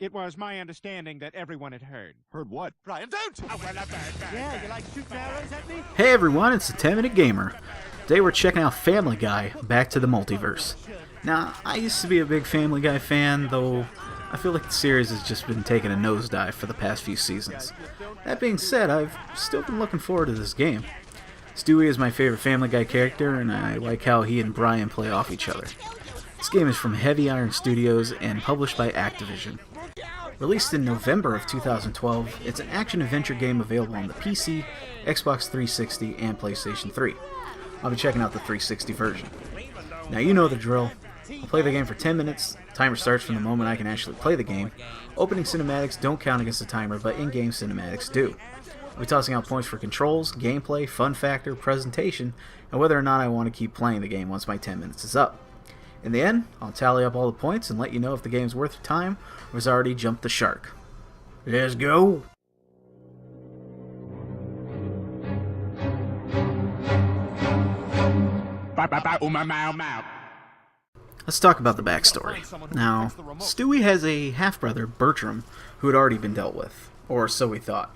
It was my understanding that everyone had heard. Heard what? Brian, don't! Yeah, you like shooting arrows at me? Hey everyone, it's the 10-Minute Gamer. Today we're checking out Family Guy, Back to the Multiverse. Now, I used to be a big Family Guy fan, though I feel like the series has just been taking a nosedive for the past few seasons. That being said, I've still been looking forward to this game. Stewie is my favorite Family Guy character, and I like how he and Brian play off each other. This game is from Heavy Iron Studios and published by Activision. Released in November of 2012, it's an action-adventure game available on the PC, Xbox 360, and PlayStation 3. I'll be checking out the 360 version. Now you know the drill. I'll play the game for 10 minutes, timer starts from the moment I can actually play the game. Opening cinematics don't count against the timer, but in-game cinematics do. I'll be tossing out points for controls, gameplay, fun factor, presentation, and whether or not I want to keep playing the game once my 10 minutes is up. In the end, I'll tally up all the points and let you know if the game's worth your time or has already jumped the shark. Let's go! Let's talk about the backstory. Now, Stewie has a half-brother, Bertram, who had already been dealt with, or so we thought.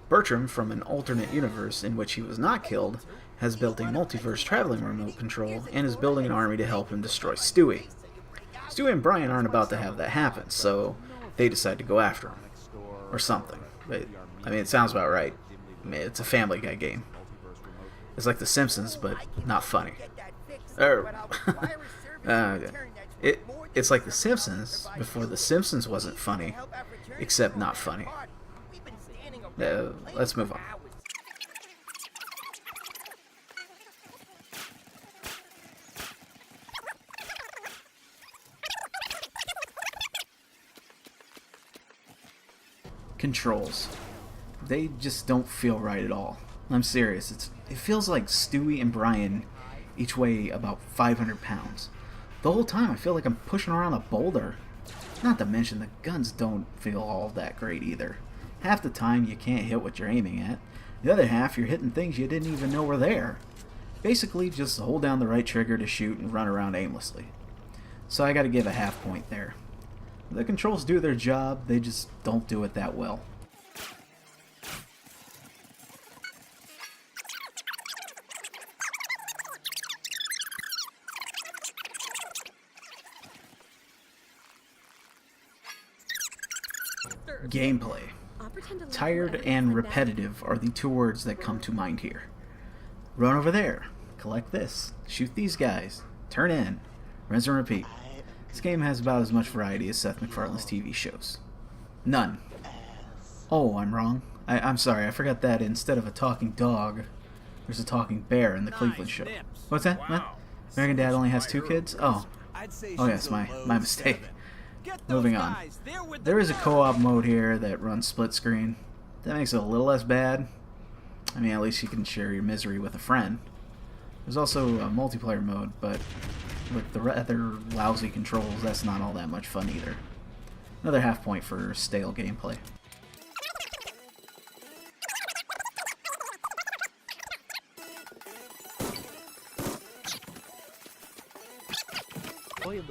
Bertram, from an alternate universe in which he was not killed, has built a multiverse traveling remote control and is building an army to help him destroy Stewie. Stewie and Brian aren't about to have that happen, so they decide to go after him. Or something. But, I mean, it sounds about right. I mean, it's a Family Guy game. It's like The Simpsons, but not funny. It's like The Simpsons before The Simpsons wasn't funny, except not funny. Let's move on. Controls. They just don't feel right at all. I'm serious. It feels like Stewie and Brian each weigh about 500 pounds. The whole time I feel like I'm pushing around a boulder. Not to mention the guns don't feel all that great either. Half the time you can't hit what you're aiming at. The other half you're hitting things you didn't even know were there. Basically just hold down the right trigger to shoot and run around aimlessly. So I gotta give a half point there. The controls do their job, they just don't do it that well. Gameplay. Tired and repetitive are the two words that come to mind here. Run over there, collect this, shoot these guys, turn in, rinse and repeat. This game has about as much variety as Seth MacFarlane's TV shows. None. Oh, I'm wrong. I'm sorry, I forgot that instead of a talking dog, there's a talking bear in the Cleveland show. What's that? What? American Dad only has 2 kids? Oh. Oh yes, my mistake. Moving on. There is a co-op mode here that runs split screen. That makes it a little less bad. I mean, at least you can share your misery with a friend. There's also a multiplayer mode, but with the rather lousy controls, that's not all that much fun either. Another half point for stale gameplay.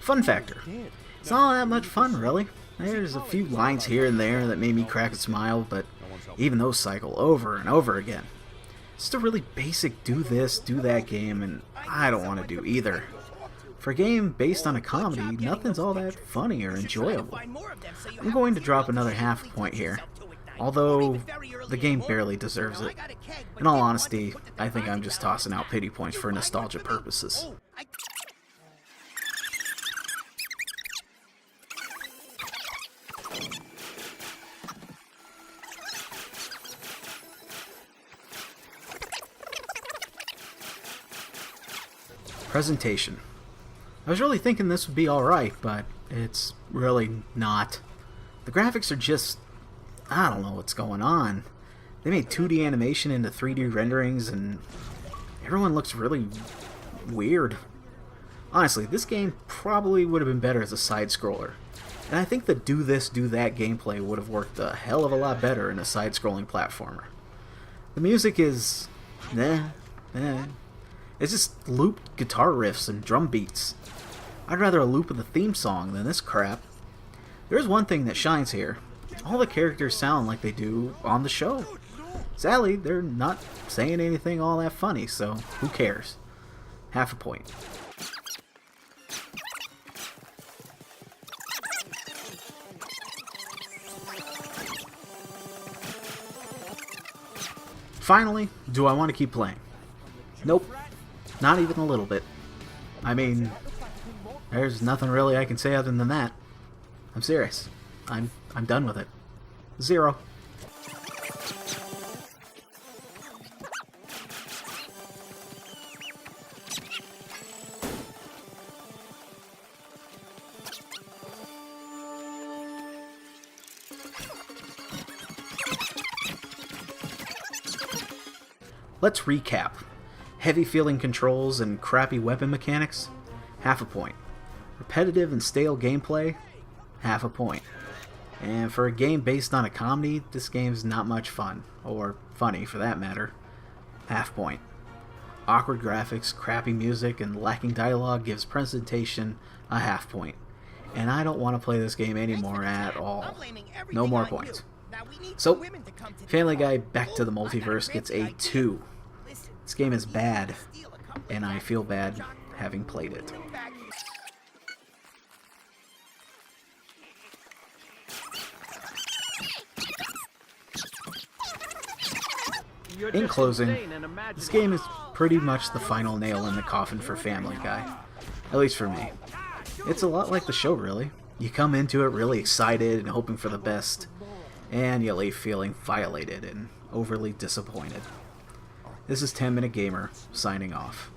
Fun factor. It's not all that much fun, really. There's a few lines here and there that made me crack a smile, but even those cycle over and over again. It's just a really basic do this, do that game, and I don't want to do either. For a game based on a comedy, nothing's all that funny or enjoyable. I'm going to drop another half point here, although the game barely deserves it. In all honesty, I think I'm just tossing out pity points for nostalgia purposes. Presentation. I was really thinking this would be alright, but it's really not. The graphics are just... I don't know what's going on. They made 2D animation into 3D renderings, and everyone looks really weird. Honestly, this game probably would have been better as a side-scroller. And I think the do this, do that gameplay would have worked a hell of a lot better in a side-scrolling platformer. The music is... It's just looped guitar riffs and drum beats. I'd rather a loop of the theme song than this crap. There's one thing that shines here. All the characters sound like they do on the show. Sadly, they're not saying anything all that funny, so who cares? Half a point. Finally, do I want to keep playing? Nope. Not even a little bit. I mean, there's nothing really I can say other than that. I'm serious. I'm done with it. 0. Let's recap. Heavy feeling controls and crappy weapon mechanics? Half a point. Repetitive and stale gameplay? Half a point. And for a game based on a comedy, this game's not much fun. Or funny, for that matter. Half point. Awkward graphics, crappy music, and lacking dialogue gives presentation a half point. And I don't want to play this game anymore at all. No more points. So, Family Guy Back to the Multiverse gets a 2. This game is bad, and I feel bad having played it. In closing, this game is pretty much the final nail in the coffin for Family Guy. At least for me. It's a lot like the show, really. You come into it really excited and hoping for the best, and you leave feeling violated and overly disappointed. This is 10 Minute Gamer, signing off.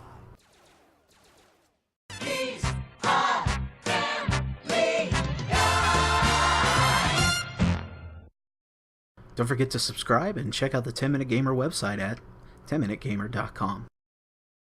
Don't forget to subscribe and check out the 10 Minute Gamer website at 10minutegamer.com.